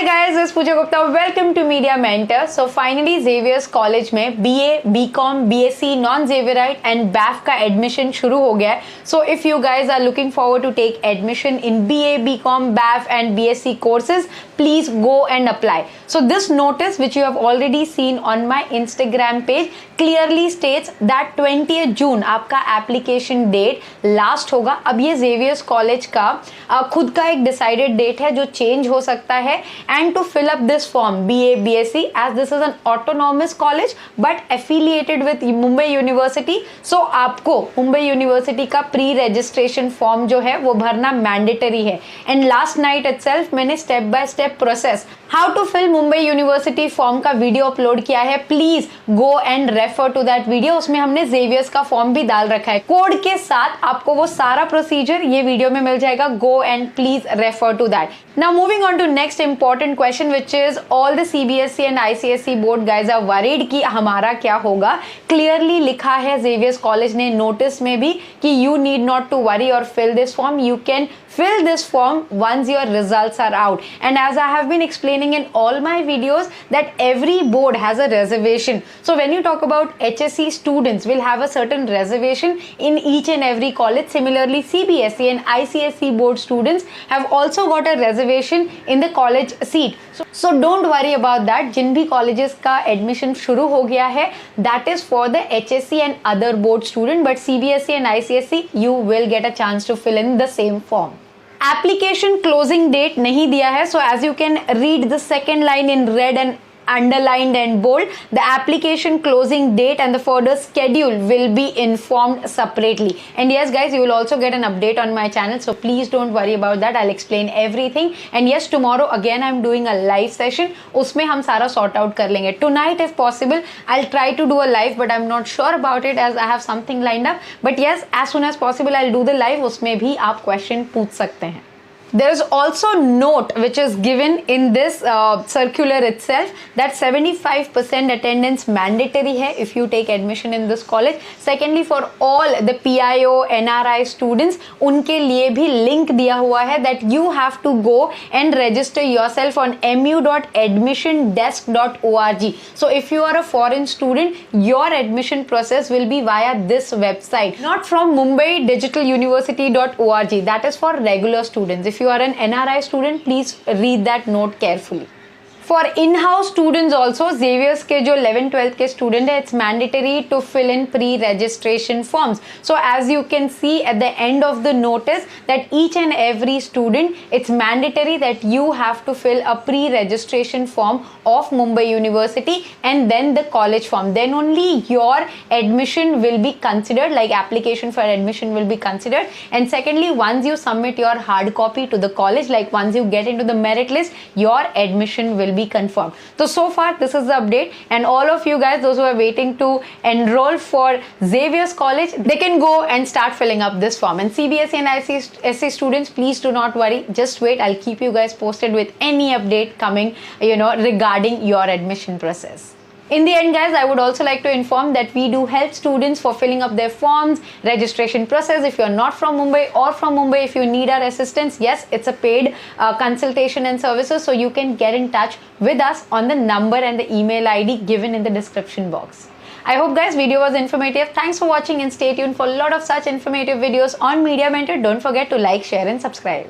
guys, this is Pooja Gupta. Welcome to Media Mentor. So finally Xavier's College में BA, BCom, BSc, Non-Xavierite and BAF का admission शुरू हो गया है. So if you guys are looking forward to take admission in BA, BCom, BAF and BSc courses, please go and apply. So this notice which you have already seen on my Instagram page clearly states that 20th June आपका application date last होगा. अब ये Xavier's College का खुद का एक decided date है जो change हो सकता है. And to fill up this form BA, BSc, as this is an autonomous college but affiliated with Mumbai University, so आपको Mumbai University का pre-registration form जो है वो भरना mandatory है. And last night itself मैंने step by step process how to fill Mumbai University form का video upload किया है. Please go and refer to that video. उसमें हमने Xavier's का फॉर्म भी डाल रखा है कोड के साथ. आपको वो सारा प्रोसीजर ये वीडियो में मिल जाएगा. Go and please refer to that. Now moving on to next important question which is all the CBSE and ICSE board guys are worried कि हमारा क्या होगा. क्लियरली लिखा है Xavier's कॉलेज ने नोटिस में भी कि you need not to worry और fill this form. You can fill this form once your results are out. And as I have been explaining in all my videos that every board has a reservation. So when you talk about HSC students will have a certain reservation in each and every college. Similarly CBSE and ICSE board students have also got a reservation in the college seat. So don't worry about that. जिन भी colleges का admission शुरू हो गया है that is for the HSC and other board student, but CBSE and ICSE you will get a chance to fill in the same form. Application closing date नहीं दिया है. So as you can read the second line in red and underlined and bold, the application closing date and the further schedule will be informed separately. And yes guys, you will also get an update on my channel, so please don't worry about that. I'll explain everything. And yes, tomorrow again I'm doing a live session. उसमें हम सारा sort out कर लेंगे. Tonight if possible I'll try to do a live, but I'm not sure about it as I have something lined up. But yes, as soon as possible I'll do the live. उसमें भी आप question पूछ सकते हैं. There is also note which is given in this circular itself that 75% attendance mandatory है if you take admission in this college. Secondly, for all the PIO NRI students उनके लिए भी link दिया हुआ है that you have to go and register yourself on mu.admissiondesk.org. So if you are a foreign student, your admission process will be via this website, not from mumbaidigitaluniversity.org. That is for regular students. If you are an NRI student, please read that note carefully. For in-house students also, Xavier's के जो 11th-12th के student है, it's mandatory to fill in pre-registration forms. So as you can see at the end of the notice that each and every student, it's mandatory that you have to fill a pre-registration form of Mumbai University and then the college form. Then only your admission will be considered, like application for admission will be considered. And secondly, once you submit your hard copy to the college, like once you get into the merit list, your admission will be confirmed. So far this is the update, and all of you guys, those who are waiting to enroll for Xavier's College, they can go and start filling up this form. And CBSE and ICSE students, please do not worry, just wait. I'll keep you guys posted with any update coming, regarding your admission process. In the end guys, I would also like to inform that we do help students for filling up their forms, registration process. If you are not from Mumbai or from Mumbai, if you need our assistance, yes, it's a paid consultation and services, so you can get in touch with us on the number and the email ID given in the description box. I hope guys video was informative. Thanks for watching and stay tuned for a lot of such informative videos on Media Mentor. Don't forget to like, share and subscribe.